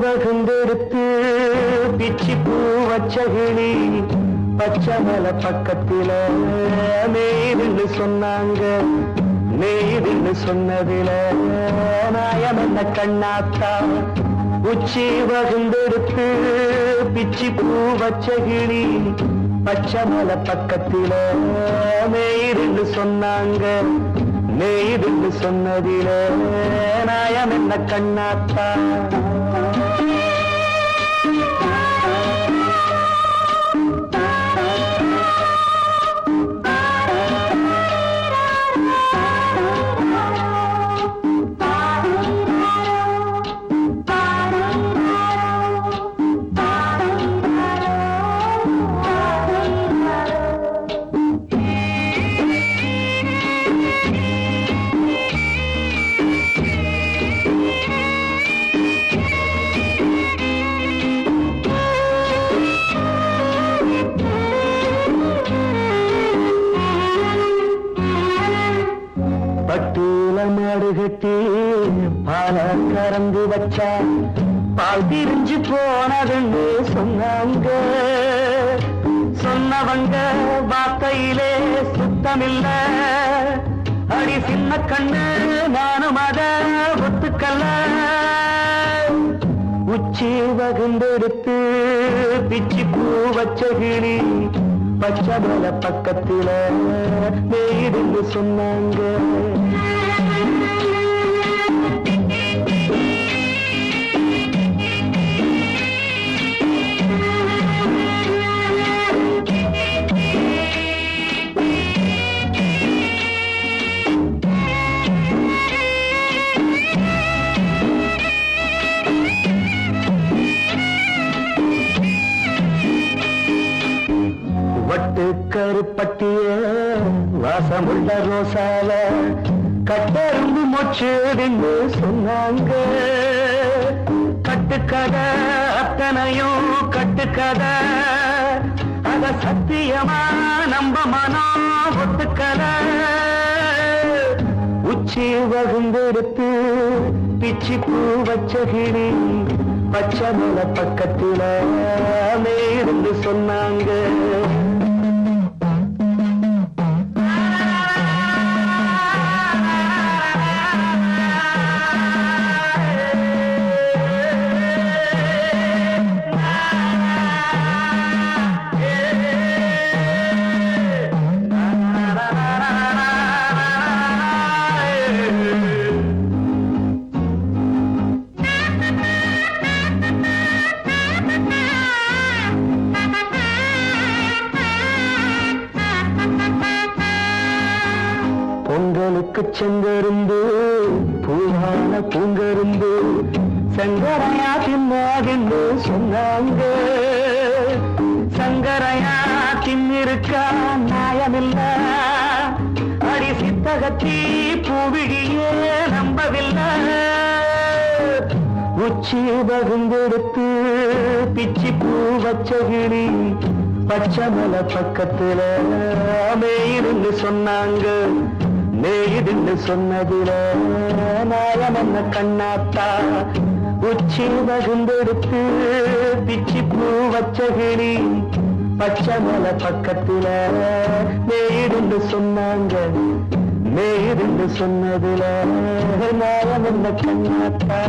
வகுந்தெடுத்து பிச்சி பூ வச்ச கிளி பச்சை மலை பக்கத்தில மேய்துன்னு சொன்னாங்க. மேய்துன்னு சொன்னதில நாயம் என்ன கண்ணாத்தா. உச்சி வகுந்தெடுத்து பிச்சி பூ வச்ச கிளி பச்சை மலை பக்கத்தில மேய்துன்னு சொன்னாங்க. மேய்துன்னு சொன்னதில நாயம் என்ன கண்ணாத்தா. பட்டுல மாடு கட்டி பால கறந்து வச்சா பால் திரிஞ்சு போனதுன்னு சொன்னாங்க. சொன்னவங்க வார்த்தையிலே சுத்தமில்ல. அடி சின்ன கண்ணு நானும் அத ஒத்துக்கல்ல. உச்சி வகுந்தெடுத்து பிச்சி பூ வச்ச கிளி பச்சை மலை பக்கத்தில மேய்துன்னு சொன்னாங்க. வட்டு கருப்பட்டிய வாசமுள்ள ரோசால கட்டெரும்பு மொச்சுதுன்னு சொன்னாங்க. கட்டுக்கதை அத்தனையும் கட்டுக்கதை. அத சத்தியமா நம்ப மனம் ஒத்துக்கதை. உச்சி வகுந்தெடுத்து பிச்சி பூ வச்ச கிளி பச்சை மலை பக்கத்தில மேய்துன்னு சொன்னாங்க. பொங்கலுக்கு செங்கரும்பு பூவான பூங்கரும்பு சங்கரையா தின்னாகின்னு சொன்னாங்க. சங்கரையா தின்னிருக்கா நியாயமில்ல. அடி சித்தகத்தி பூவிழியே நம்பவில்லை. உச்சி வகுந்தெடுத்து பிச்சி பூ வச்ச கிளி பச்சை மலை பக்கத்தில மேய்துன்னு சொன்னாங்க. மேய்துன்னு சொன்னதில நாயம் என்ன கண்ணாத்தா. உச்சி வகுந்தெடுத்து பிச்சி பூ வச்ச கிளி பச்சை மலை பக்கத்தில மேய்துன்னு சொன்னாங்க. மேய்துன்னு சொன்னதில நாயம் என்ன கண்ணாத்தா.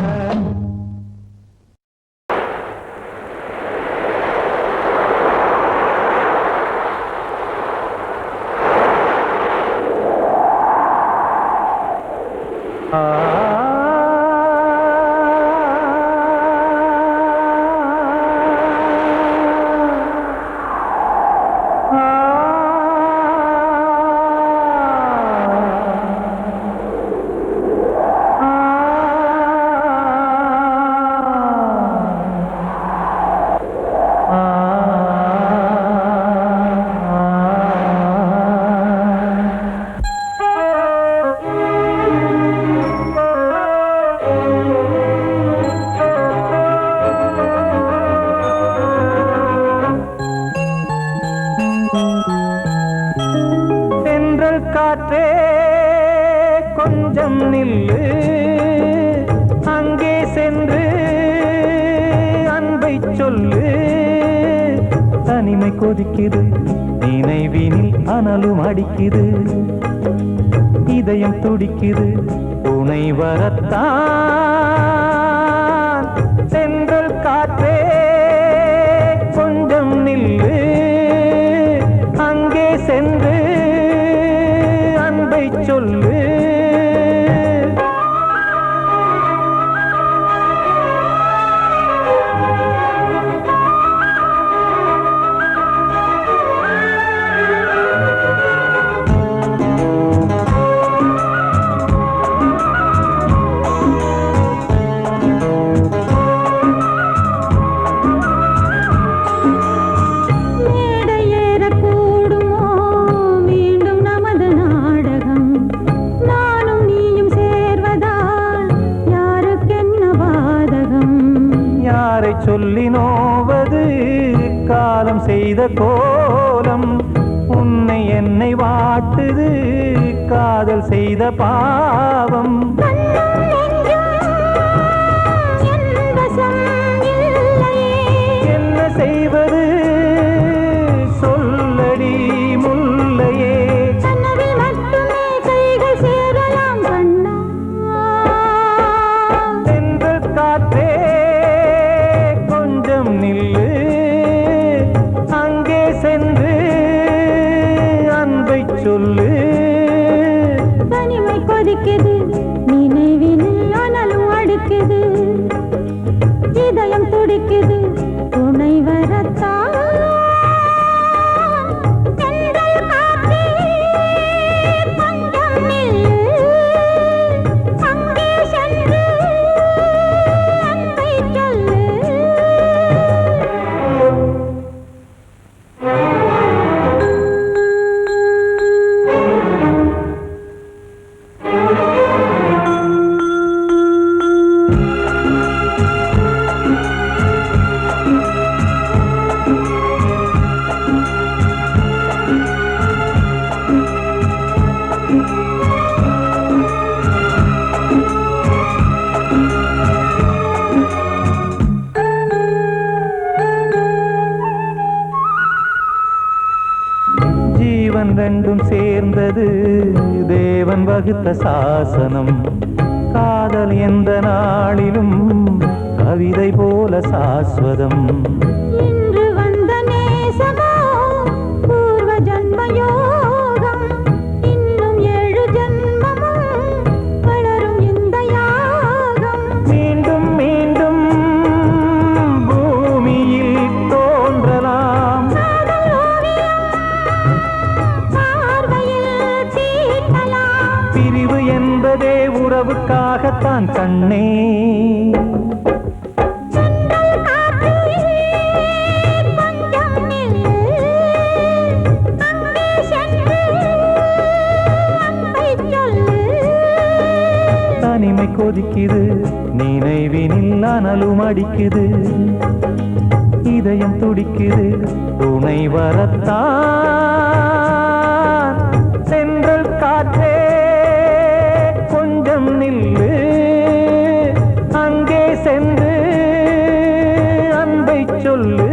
காற்றே கொஞ்சம் நில்லு, அங்கே சென்று சொல்லு. தனிமை கொதிக்குது, நினைவினில் அனலும் அடிக்குது, இதயம் துடிக்குது, துணை வரத்தான். சென்றல் காற்றே கொஞ்சம் நில்லு, அங்கே சென்று அன்பை சொல்லு. சொல்லி நோவது காலம் செய்த கோலம், உன்னை என்னை வாட்டுது காதல் செய்த பாவம். என்ன செய்வது சொல்லடி முல்லையே. சென்ற காற்றே நில்லு, அங்கே சென்று அன்பை சொல்லு. தனிமை கொதிக்குது, நினைவினில் அனலும் அடிக்குது, இதயம் துடிக்குது, துணை வரத்தான். ஜீவன் ரெண்டும் சேர்ந்தது தேவன் வகுத்த சாசனம். காதல் எந்த நாளிலும் கவிதை போல சாஸ்வதம். இன்று வந்த நேசமோ பூர்வ ஜன்ம யோகம், இன்னும் 7 ஜன்மமும் வளரும் இந்த யாகம். மீண்டும் மீண்டும் பூமியில் தோன்றலாம், பிரிவு என்பதே உறவுக்காகத்தான் கண்ணே. தனிமை கொதிக்குது, நினைவினில் அனலும் அடிக்குது, இதயம் துடிக்குது, துணை வரத்தான். சென்றல் காற்றே கொஞ்சம் நில்லு, அங்கே சென்று அன்பை சொல்லு.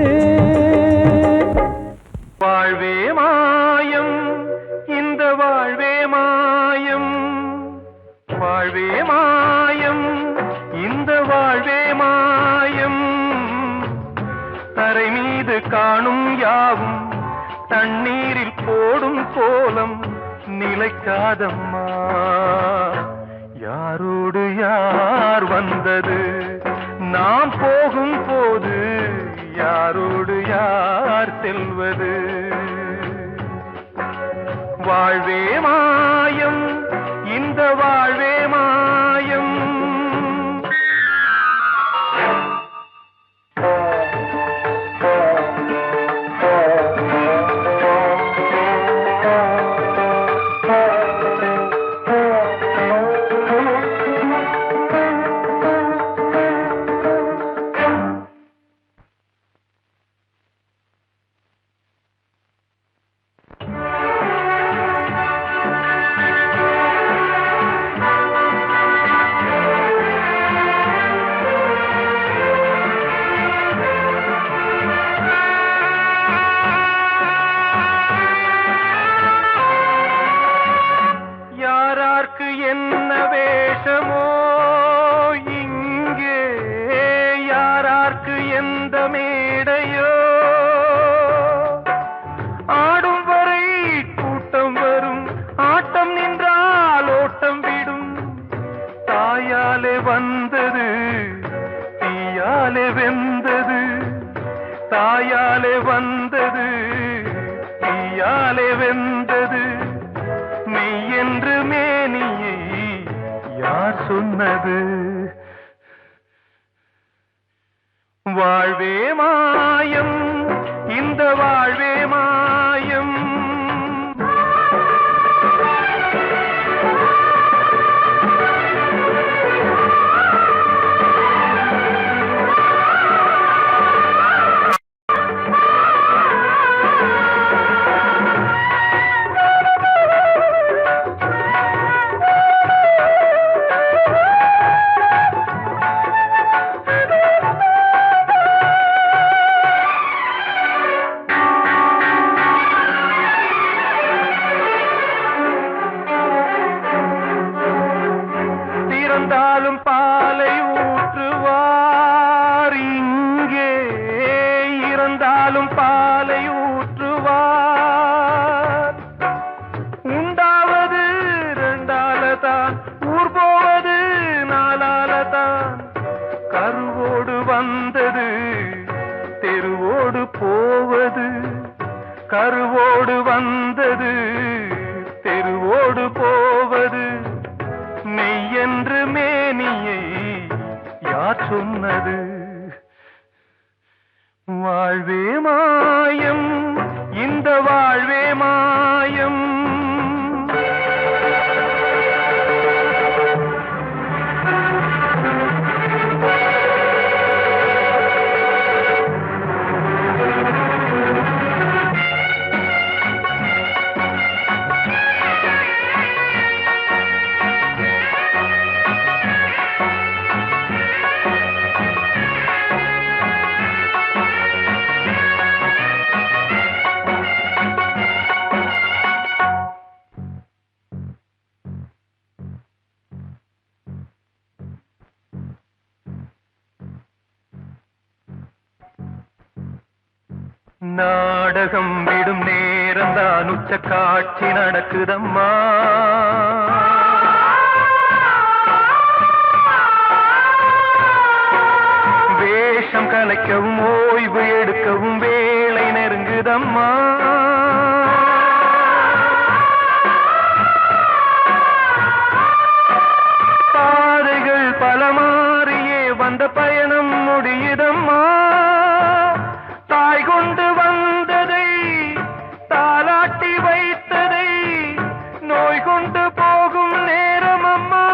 வாழ்வே மாயம், இந்த வாழ்வே மாயம், வாழ்வே மாயம், இந்த வாழ்வே மாயம். தரை மீது காணும் யாவும் தண்ணீரில் போடும் கோலம் நிலைக்காதம்மா. யாரோடு யார் வந்தது நாம் போகும் போது, யாரோடு யார் செல்வது. வாழ்வே மாயம், இந்த வாழ்வே மாயம். சொன்னது. வாழ்வே மாயம், இந்த வாழ்வே மாயம். இறந்தாலும் பாலை ஊற்றுவார் இங்கே, இறந்தாலும் பாலை ஊற்றுவார். உண்டாவது ரெண்டாலதான், ஊர் போவது நாலாலதான். கருவோடு வந்தது தெருவோடு போவது, கருவோடு வந்தது தெருவோடு போவது. மெய்யென்று மேனியை யார் சொன்னது? வாழ்வே மாயம், இந்த வாழ்வே மாயம். நாடகம் விடும் நேரம் தான் உச்ச காட்சி நடக்குதம்மா. வேஷம் கலைக்கவும் ஓய்வு எடுக்கவும் வேளை நெருங்குதம்மா. பாதைகள் பல மாறியே வந்த பயணம் முடியுதம்மா. தாய் கொண்டு வந்ததை தாலாட்டி வைத்ததை நோய் கொண்டு போகும் நேரம் அம்மா.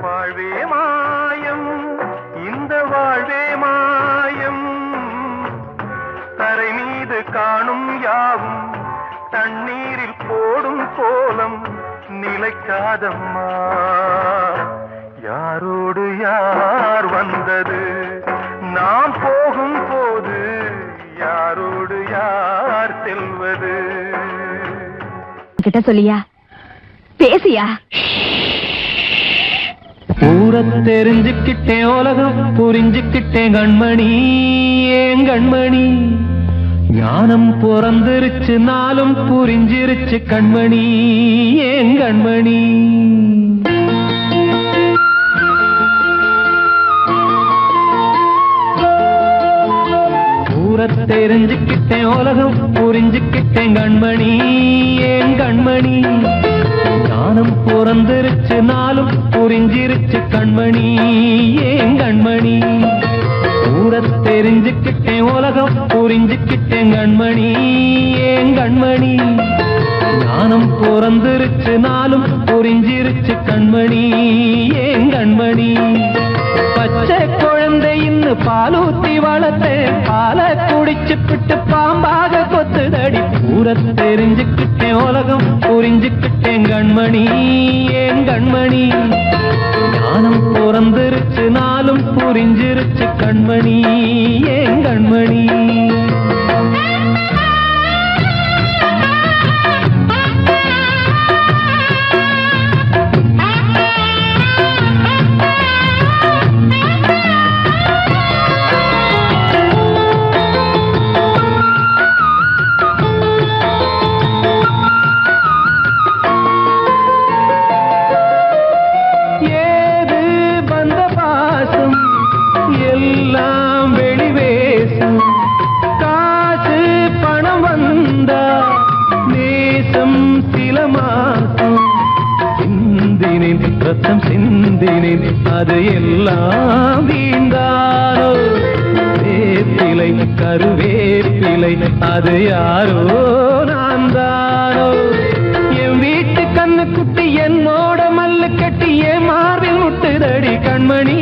வாழ்வே மாயம், இந்த வாழ்வே மாயம். தரை மீது காணும் யாவும் தண்ணீரில் போடும் கோலம் நிலைக்காதம்மா. யாரோடு யார் வந்தது நாம் போகும் போது, யாரோடு யார் செல்வது? கிட்ட சொல்லியா, பேசியா? ஊரை தெரிஞ்சுக்கிட்டேன், உலகம் புரிஞ்சுக்கிட்டேன் கண்மணி, ஏன் கண்மணி. ஞானம் பிறந்திருச்சு, நாளும் புரிஞ்சிருச்சு கண்மணி, ஏன் கண்மணி. ஊரை ஊரத் தெரிஞ்சுக்கிட்டேன் உலகம் புரிஞ்சுக்கிட்டேன் கண்மணி ஏன் கண்மணி ஞானம் பிறந்திருச்சு நாளும் புரிஞ்சிருச்சு கண்மணி ஏன் கண்மணி ஊரத் தெரிஞ்சுக்கிட்டேன் உலகம் புரிஞ்சுக்கிட்டேன் கண்மணி ஏன் கண்மணி ஞானம் பிறந்திருச்சு நாளும் புரிஞ்சிருச்சு கண்மணி ஏன் கண்மணி பச்சை குழந்தை இன்னு பாலூத்தி வளர்த்து பாலை குடிச்சு பிட்டு பாம்பாக கொத்துதடி ஊரத் தெரிஞ்சுக்கிட்டேன் உலகம் புரிஞ்சுக்கிட்டேன் கண்மணி ஏன் கண்மணி ஞானம் பிறந்திருச்சு நாளும் புரிஞ்சிருச்சு கண்மணி ஏன் கண்மணி எல்லாம் வெளிவேசம் காசு பணம் வந்தா நேசம் சில மாசம் சிந்தினேன் ரத்தம் சிந்தினேன் அது எல்லாம் வீண்டாரோ வேப்பிலை கருவேப்பிலை அது யாரோ நான் தானோ என் வீட்டு கண்ணு குட்டி என்னோட மல்லு கட்டி என் மார்பில் முட்டுதடி கண்மணி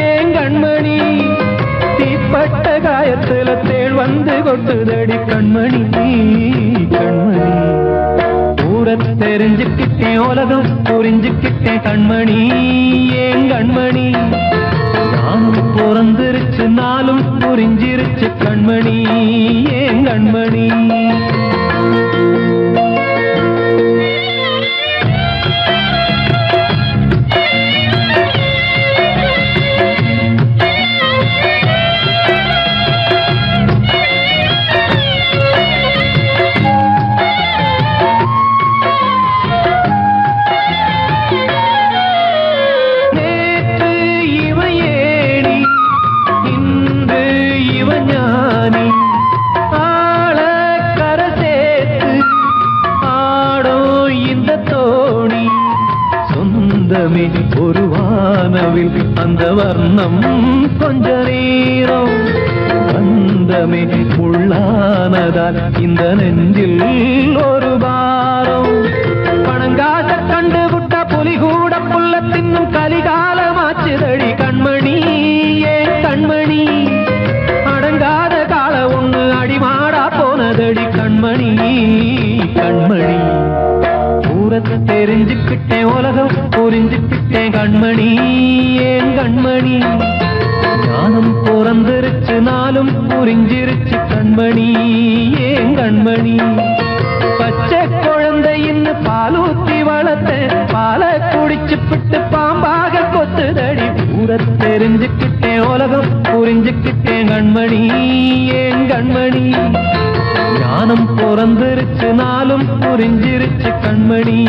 ஏன் கண்மணி தீப்பட்ட காயத்துல தேள் வந்து கொட்டுதடி கண்மணி கண்மணி ஊரத் தெரிஞ்சுக்கிட்டேன் உலகம் புரிஞ்சுக்கிட்டேன் கண்மணி ஏன் கண்மணி ஞானம் பிறந்திருச்சு நாளும் புரிஞ்சிருச்சு கண்மணி ஏன் கண்மணி ஒரு வானவில் அந்த வர்ணம் கொஞ்ச நேரம் பந்தமே உள்ளானதால் இந்த நெஞ்சில் ஒரு பாரம் பணங்காச கண்டு விட்ட புலி கூட புல்ல தின்னும் கலிகாலமாச்சுதடி கண்மணி ஏன் கண்மணி அடங்காத கால ஒண்ணு அடிமாடா போனதடி கண்மணி கண்மணி ஊரத் தெரிஞ்சுக்கிட்டேன் உலகம் புரிஞ்சுக்கிட்டேன் கண்மணி ஏன் கண்மணி ஞானம் பிறந்திருச்சு நாளும் புரிஞ்சிருச்சு கண்மணி ஏன் கண்மணி பச்சை குழந்தை இன்னு பாலூத்தி வளர்த்து பாலை குடிச்சு பிட்டு பாம்பாக கொத்துதடி ஊரத் தெரிஞ்சுக்கிட்டேன் உலகம் புரிஞ்சுக்கிட்டேன் கண்மணி ஏன் கண்மணி ஞானம் பிறந்திருச்சு நாளும் புரிஞ்சிருச்சு கண்மணி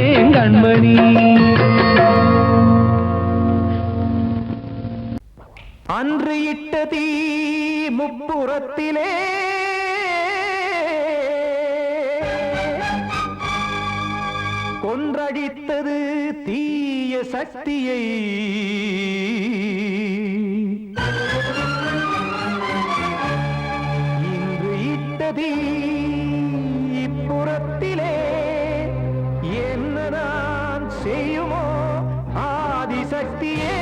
ஏன் கண்மணி அன்று இட்ட தீ முப்புறத்திலே கொன்றடித்தது தீய சக்தியை இப்புறத்திலே என்ன நான் செய்யுமோ ஆதிசக்தியே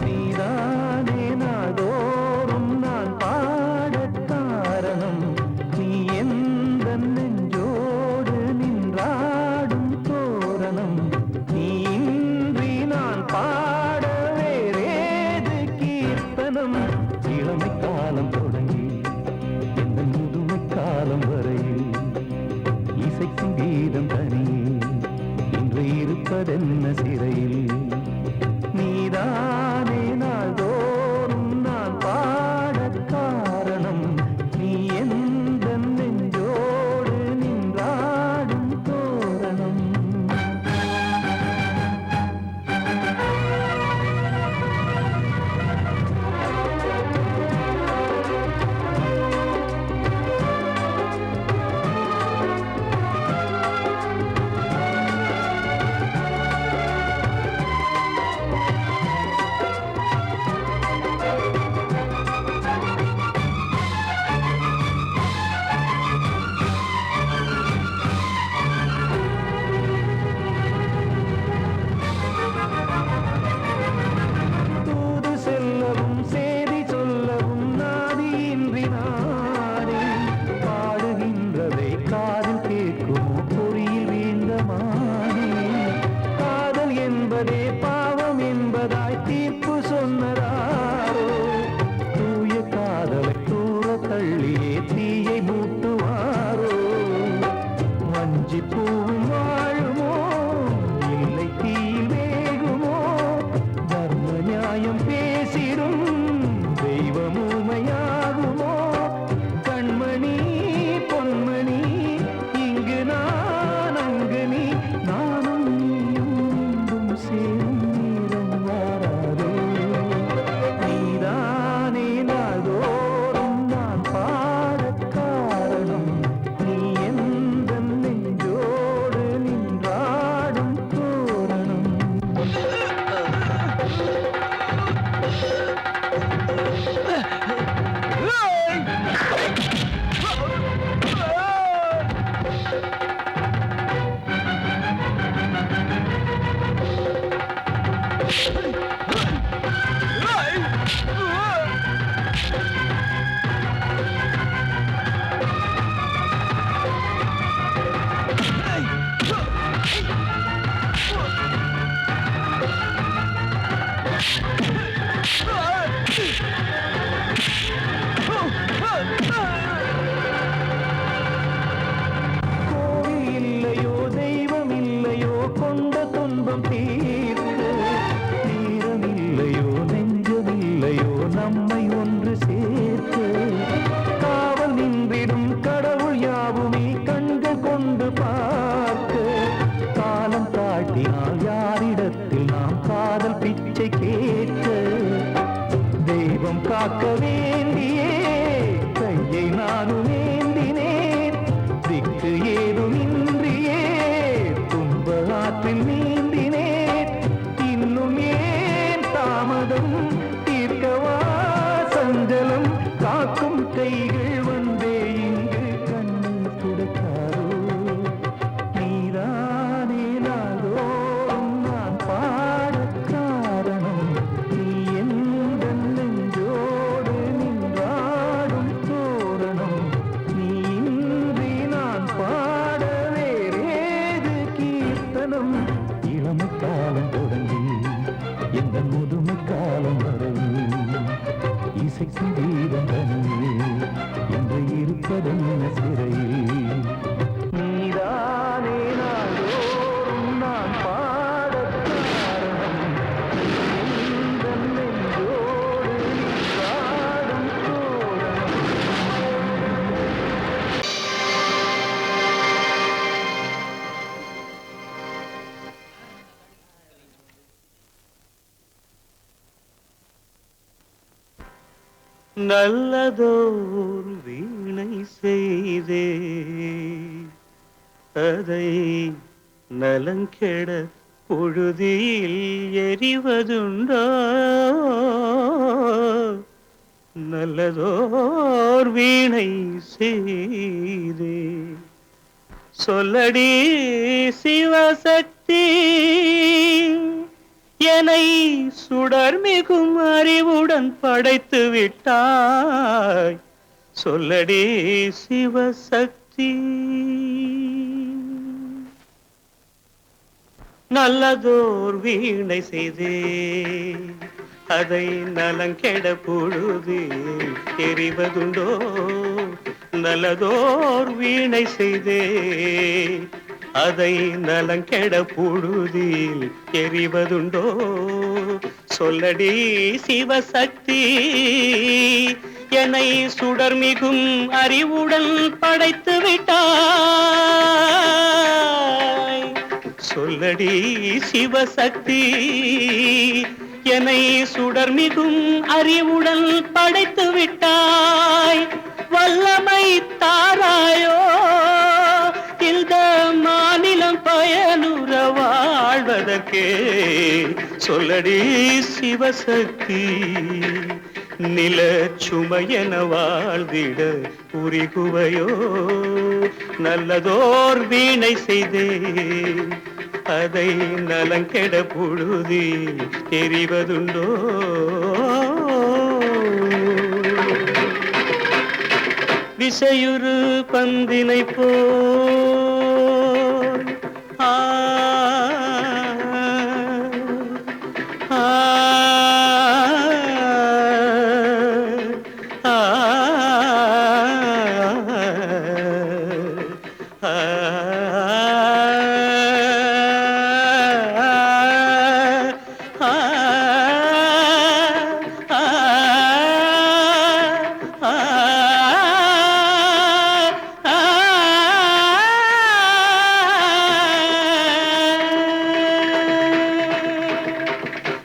நீதானே நாடோறும் நான் பாடக் காரணம் நீ எந்த நெஞ்சோடு நின்றாடும் தோரணம் நீ இன்றி நான் பாட வேறேது கீர்த்தனம் இளமை காலம் தொடங்கி எந்த முதுமை காலம் வரையில் இசைக்கும் கீதம் தனியே இன்று இருப்பதென்ன சிறை காக்கும் கைகள் வந்தே இங்கு கண்ணீர் துடைத்தாரோ நீதானே நாளோறும் நான் பாடக் காரணம் நீ எந்த நெஞ்சோடு நின்றாடும் தோரணம் நீ இன்றி நான் பாட வேறேது கீர்த்தனம் இளமை காலம் தொடங்கி எந்த முதுமை காலம் வரையில் இசைக்கும் வீரம் தனியே என்று இருப்பதென்ன சிறையில் நீதானே நாளோறும் நான் பாடக் காரணம் எந்த நெஞ்சோடு நின்றாடும் தோரணம் நல்லதோர் வீணை செய்தே அதை நலங்கெட பொழுதில் எறிவதுண்டோ நல்லதோர் வீணை செய்தே சொல்லடி சிவசக்தி என்னை சுடர் மிகும் அறிவுடன் படைத்து விட்டாய் சொல்லடி சிவசக்தி நல்லதோர் வீணை செய்தே அதை நலங்கெட பொழுது தெரிவதுண்டோ நல்லதோர் வீணை செய்தே அதை நலங்கெட பொழுதில் எறிவதுண்டோ சொல்லடி சிவசக்தி என்னை சுடர் மிகும் அறிவுடன் படைத்து விட்டாய் சொல்லடி சிவசக்தி என்னை சுடர் மிகும் அறிவுடன் படைத்து விட்டாய் வல்லமை தாராயோ இந்த மாநிலம் பயனுற வாழ்வதற்கே சொல்லடி சிவசக்தி நில சுமையென வாழ்ந்திட புரிகுவையோ நல்லதோர் வீணை செய்தே அதை நலங்கெட பொழுதி தெரிவதுண்டோ விசையுறு பந்தினை போல் ஆ ஆ ஆ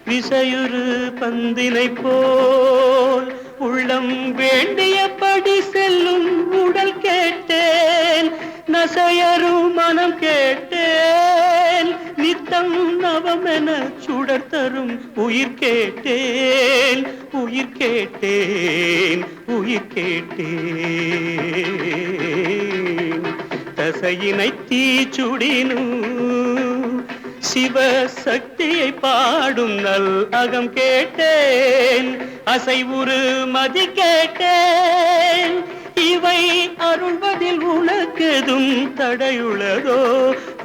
விசையுறு பந்தினை போல் உள்ளம் வேண்டியபடி செல்லும் உடல் கேட்டேன் நசையரு மனம் கேட்டேன் நித்தம் நவமென சுடர் தரும் உயிர் கேட்டேன் உயிர் கேட்டேன் உயிர் கேட்டேன் தசையினை தீச்சுடினும் சிவசக்தியை பாடும் நல் அகம் கேட்டேன் அசைவுறு மதி கேட்டேன் இவை அருள்வதில் உனக்கெதும் தடையுள்ளதோ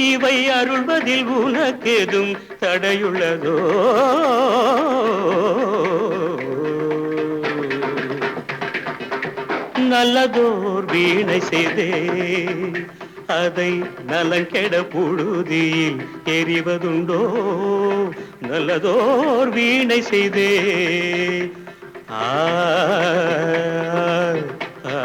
இவை அருள்வதில் உனக்கெதும் தடையுள்ளதோ நல்லதோர் வீணை செய்தே அதை நலங்கெட பொழுதில் எறிவதுண்டோ நல்லதோர் வீணை செய்தே ஆ ஆ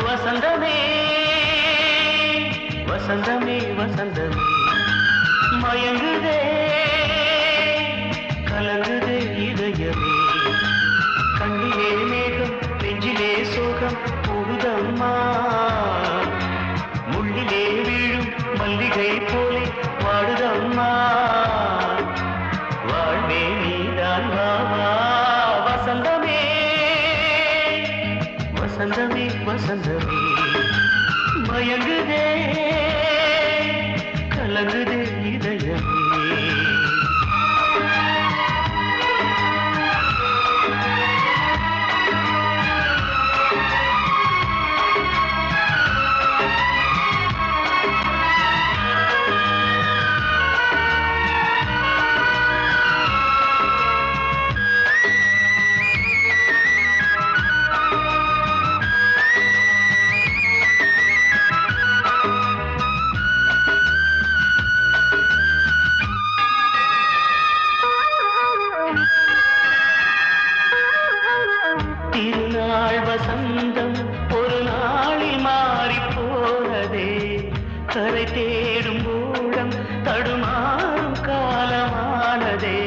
வசந்தமே வசந்தமே வசந்தமே மயங்குதே கலங்குதே இதயமே கண்ணிலே மேகம் நெஞ்சிலே சோகம் போகுதம்மா முள்ளிலே வீழும் மல்லிகை போலே வாடுதம்மா வாழ்வே நீதான் வாவா வசந்தமே வசந்தமே வசந்தமே மயங்குதே கலங்குதே இதயமே திருநாள் வசந்தம் ஒரு நாளில் மாறி போனதே கரை தேடும் ஊழம் தடுமாறும் காலமானதே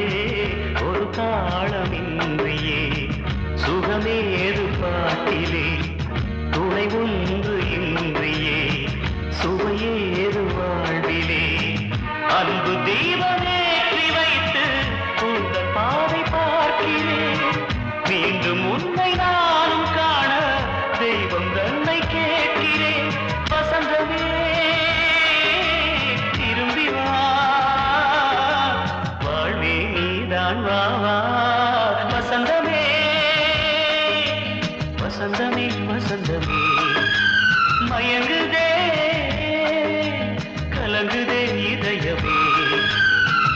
ஒரு தாளமின்றியே சுகமேது பாட்டிலே துணை ஒன்று இன்றியே சுவையேது வாழ்விலே அன்பு தீபமேற்றி வைத்து உங்கள் பாதை பார்க்கிறேன் மீண்டும் உன்னை நானும் காண தெய்வம் தன்னை கேட்கிறேன் வசந்தமே திரும்பி வா வாழ்வே நீதான் வா வா வசந்தமே வசந்தமே வசந்தமே மயங்குதே கலங்குதே இதயமே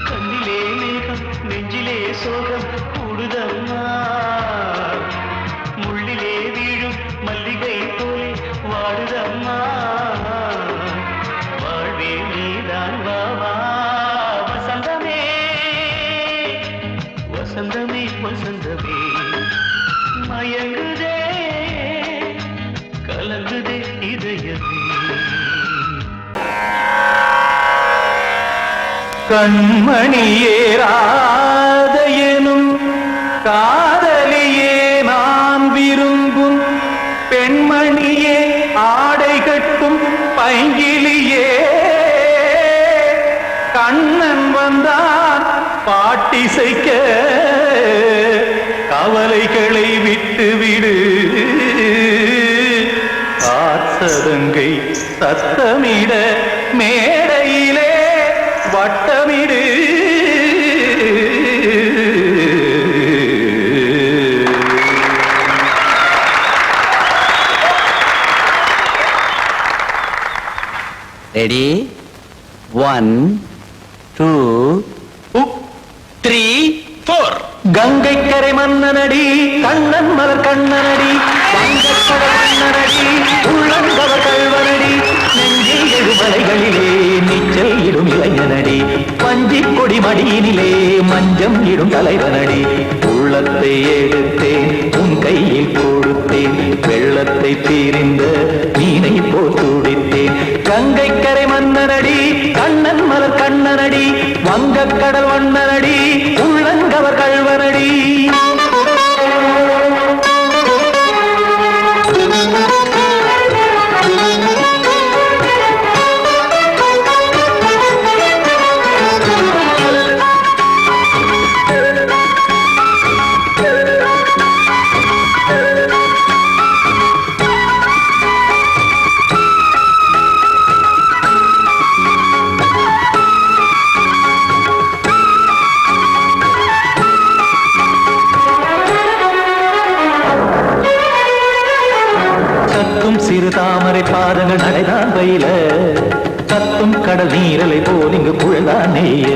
கண்ணிலே மேகம் நெஞ்சிலே சோகம் கூடுதம்மா முள்ளிலே வீழும் மல்லிகை போலே வாடுதம்மா வாழ்வே நீதான் வா வா வசந்தமே வசந்தமே வசந்தமே மயங்குதே கலங்குதே இதயமே கண்மணியே ராதையனும் காதலியே நான் விரும்பும் பெண்மணியே ஆடை கட்டும் பைங்கிலியே கண்ணன் வந்தான் பாட்டிசைக்க கவலைகளை விட்டுவிடு காத்ததங்கை சத்தமிட மேடையிலே வட்டமிடு ரெடி 1 2 3 4 கங்கை கரை மன்னனடி கண்ணன் மலர் கண்ணனடி வங்கக்கடல் மன்னனடி உள்ளங்கவர் கல்வனடி நெஞ்சில் எழுமலைகளிலே நீச்சல் இடும் இளைஞனடி பஞ்சிக் கொடி மடியினிலே மஞ்சம் இடும் தலைவனடி உள்ளத்தை எடுத்தேன் உன் கையில் கொடுத்தேன் வெள்ளத்தை தீரிந்த மீனை போல் துடித்தேன் கங்கை கரை மன்னனடி கண்ணன் மலர் கண்ணனடி வங்கக்கடல் வண்ணனடி உள்ளங்கவர் கல்வனடி சிறு தாமரை பாதங்கள் நடைதான் பயில கத்தும் கடல் நீரலை போல் இங்கு குழந்தான் நெய்ய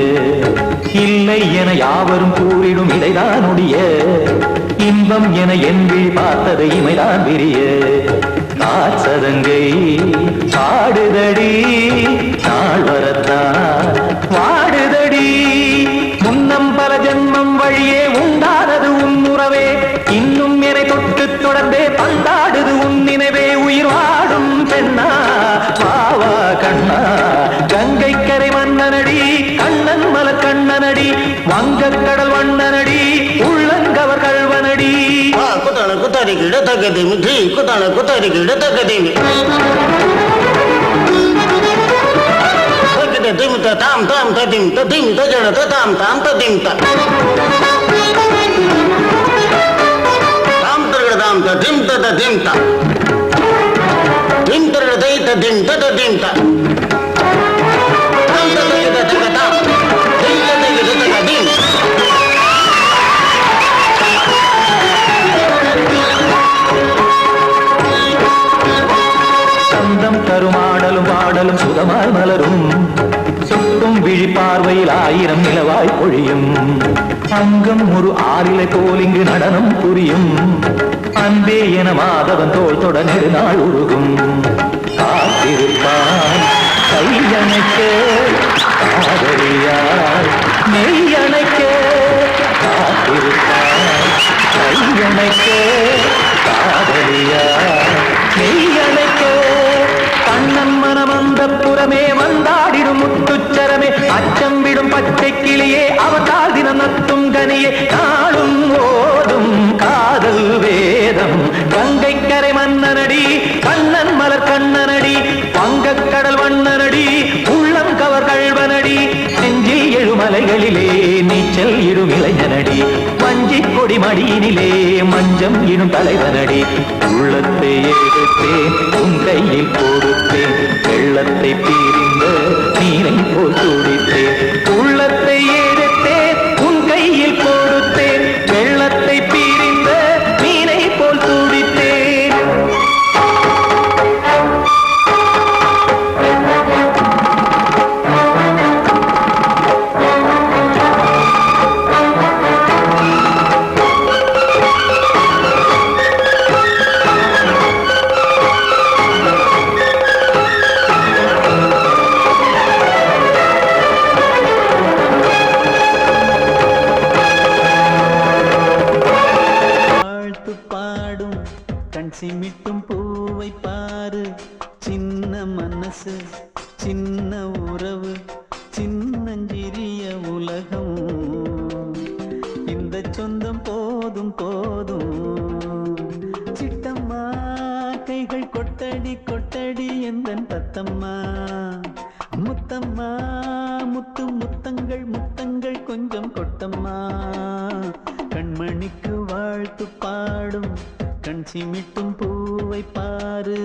இல்லை என யாவரும் கூறிடும் இடைதான் உடைய இன்பம் என என்பி பார்த்தது இமைதான் விரிய காற்சதங்கை பாடுதடி வங்கக்கடல் வண்ணனடி உள்ளங்கவர் கல்வனடி குத்தான குத்தாரி கிட தக்கதிமி ட்ரீ குத்தான குத்தாரி கிட தக்கதிமி திமித்த தாம் தாம் ததிமித்த திமித்த ஜனத தாம் தாம் ததிமித்த தாம் தரகட தாம் ததிமித்த ததிமித்த திம் தரகட தைத்த திமித்த ததிமித்த தாம் தரகட தக தாம் திமித்த தகட தக திம் சந்தம் கருமாடலும் பாடலும் சுதமாய் மலரும் சொத்தும் விழி பார்வையில் 1000 நிலவாய் பொழியும் அங்கம் ஒரு ஆறிலை போல் இங்கு நடனம் புரியும் அன்பே என மாதவன் தோள் தொட நெடுநாள் உருகும் காத்திருப்பான் கையணைக்க காதலியார் மெய்யணைக்க காத்திருப்பான் கையணைக்க காதலியார் மெய்யணைக்க கண்ணன் மனமந்த புறமே வந்தாடிடும் முத்துச்சரமே அச்சம் விடும் பச்சை கிளியே அவதால் தினம் நத்தும் கனியே நாளும் ஓதும் காதல் வேதம் கங்கை கரை மன்னனடி கண்ணன் மலர் கண்ணனடி வங்கக்கடல் வண்ணனடி உள்ளம் கவர் கழ்வனடி நெஞ்சில் எழுமலைகளிலே நீச்சல் இடும் இளைஞனடி வஞ்சி கொடி மடியினிலே மஞ்சம் இடும் தலைவனடி உள்ளத்தை எடுத்தேன் உன் கையில் கொடுத்தேன் வெள்ளத்தை பிரிந்த நீரை போல் துடித்தேன் உள்ளத்தை எடுத்தேன் உன் கையில் கொடுத்தேன் வெள்ளத்தை பிரிந்த நீரை போல் துடித்தேன் சிமிட்டும் பூவை பாரு சின்ன மனசு சின்ன உறவு சின்னஞ்சிறிய உலகம் இந்த சொந்தம் போதும் போதும் சிட்டம்மா கைகள் கொட்டடி கொட்டடி எந்தன் தத்தம்மா முத்தம்மா முத்து முத்தங்கள் முத்தங்கள் கொஞ்சம் கொட்டம்மா கண்மணிக்கு வாழ்த்து பாடும் கண் சிமிட்டும் பூவை பாரு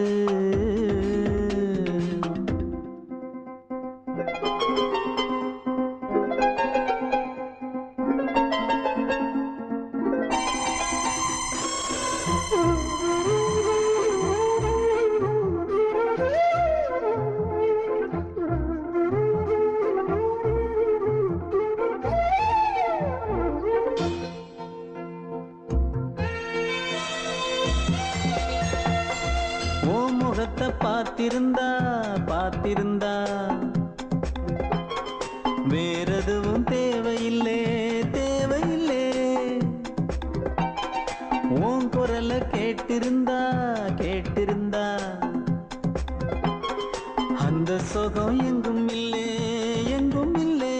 பார்த்திருந்தா பார்த்திருந்தா வேறெதுவும் தேவையில்லை தேவையில்லை உன் குரல கேட்டிருந்தா கேட்டிருந்தா அந்த சுகம் எங்கும் இல்லை எங்கும் இல்லை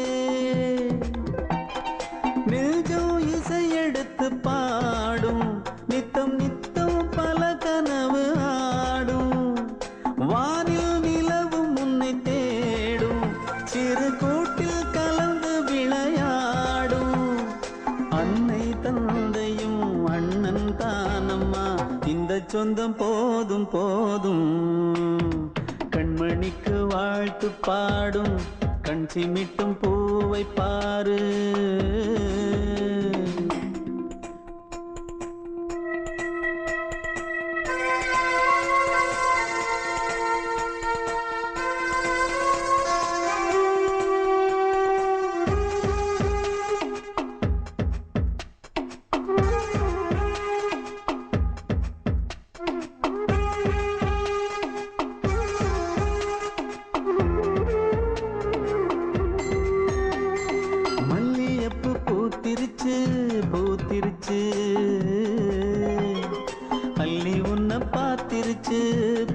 நெஞ்சம் இசை எடுத்து பாடும் நித்தம் நித்தம் பல கனவு ஆடும் வானில் நிலவும் உன்னை தேடும் சிறு கூட்டில் கலந்து விளையாடும் அன்னை தந்தையும் அண்ணன் தானம்மா இந்த சொந்தம் போதும் போதும் கண்மணிக்கு வாழ்த்து பாடும் கண் சிமிட்டும் பூவை பாரு பூத்திருச்சு பூத்திருச்சு அள்ளி உன்னை பார்த்திருச்சு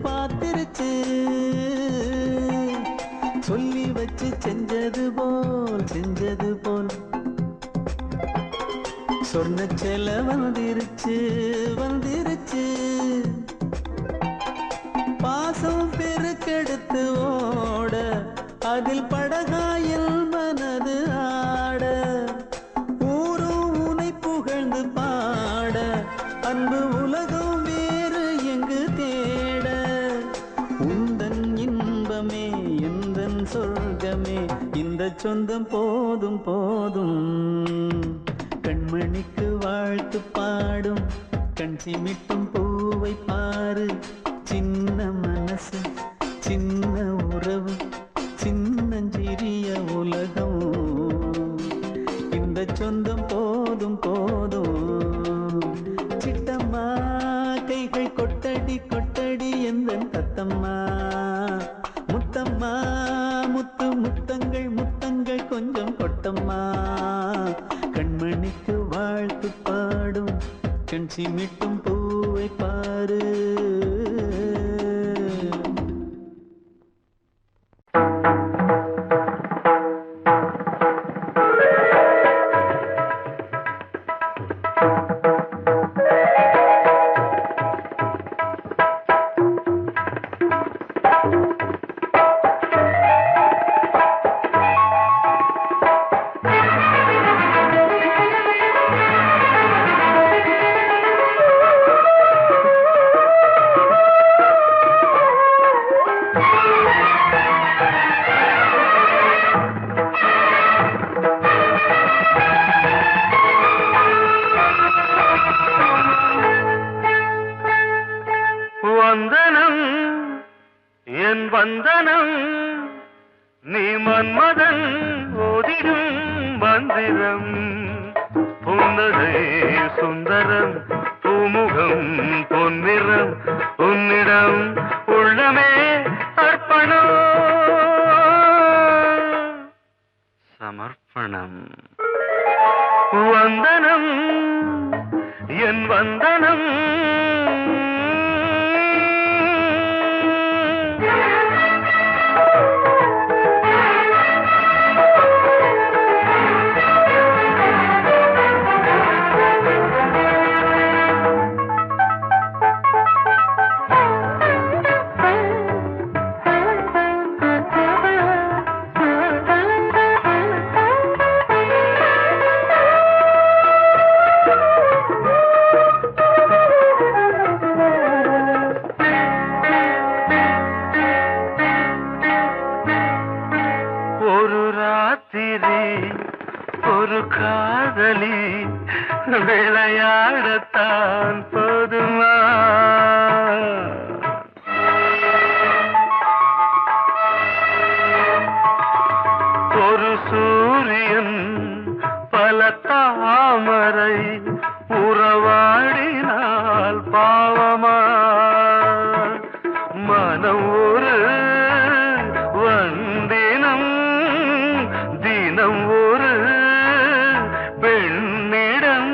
பார்த்திருச்சு சொல்லி வச்சு செஞ்சது போல் சொன்ன செல வந்துருச்சு வந்துருச்சு பாசம் பெருக்கெடுத்து ஓட அதில் படகாயில் மனது ஆட ஊரும் உனை புகழ்ந்து பாட அன்பு உலகம் வேறு எங்கு தேட உந்தன் இன்பமே எந்தன் சொர்க்கமே இந்த சொந்தம் போதும் போதும் கண்மணிக்கு வாழ்த்து பாடும் கண் சிமிட்டும் பூவை பாரு சின்ன மனசு சின்ன உறவு சின்னஞ்சிறிய உலகம் இந்த சொந்தம் போதும் போதும் சிட்டம்மா கைகள் கொட்டடி கொட்டடி எந்தன் தத்தம்மா முத்தம்மா முத்து முத்தங்கள் முத்தங்கள் கொஞ்சம் கொட்டம்மா கண்மணிக்கு வாழ்த்து பாடும் கண் சிமிட்டும் பூவை பாரு வந்தனம் என் வந்தனம் நீ மன்மதன் ஓதிடும் மந்திரம் புன்னகை சுந்தரம் பூமுகம் பொன்னிறம் உன்னிடம் உள்ளமே அர்ப்பணம் சமர்ப்பணம் வந்தனம் என் வந்தனம் ஒரு காதலி விளையாடத்தான் போதுமா ஒரு சூரியன் பல தாமரை உறவாடினால் பாவமா மனம் ஒரு வந்தினம் தினம் ஒரு பெண்ணிடம்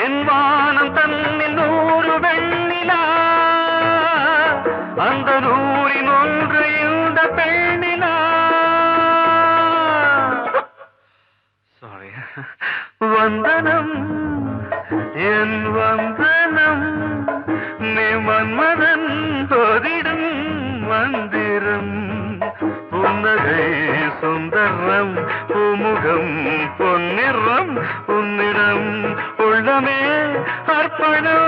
என் வானம் தன்னில் 100 வெண்ணிலா அந்த 100இன் ஒன்று இந்த பெண்ணிலா சாரி வந்தனம் என் வந்தனம் நீ மன்மதன் ஓதிடும் மந்திரம் புன்னகை சுந்தரம் பூமுகம் பொன்னிறம் உன்னிடம் உள்ளமே அர்ப்பணம்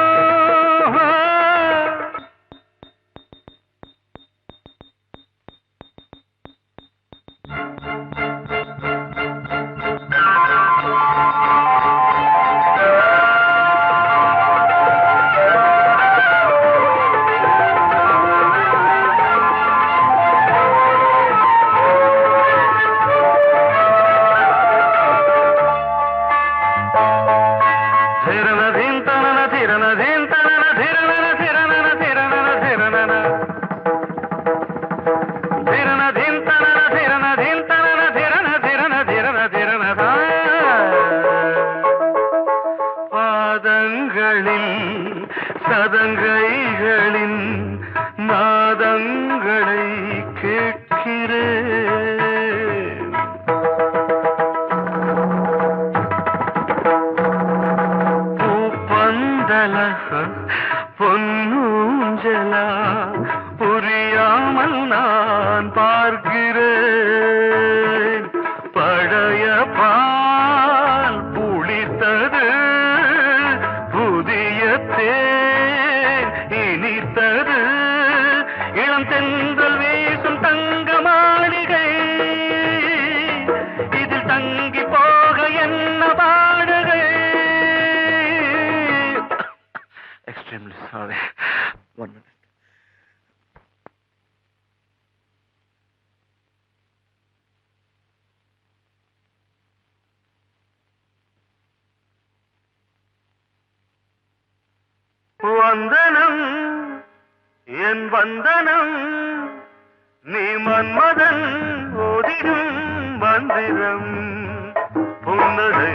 ಧಿರನಧೀಂತ பார்க்கிறேன். பழைய பால் புளித்தது, புதிய தேன் இனித்தது. இளம் தென்றல் வீசும் தங்க மாளிகை, இதில் தங்கி போக என்ன பாடுகை. Extremely sorry. 1 minute. வந்தனம் என் வந்தனம், நீ மன்மதன் ஓதிடும் மந்திரம். புன்னகை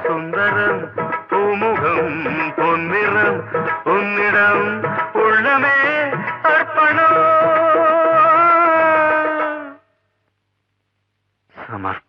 சுந்தரம், பூமுகம் பொன்னிறம், உன்னிடம் உள்ளமே அர்ப்பணம் சமர்ப்பணம்.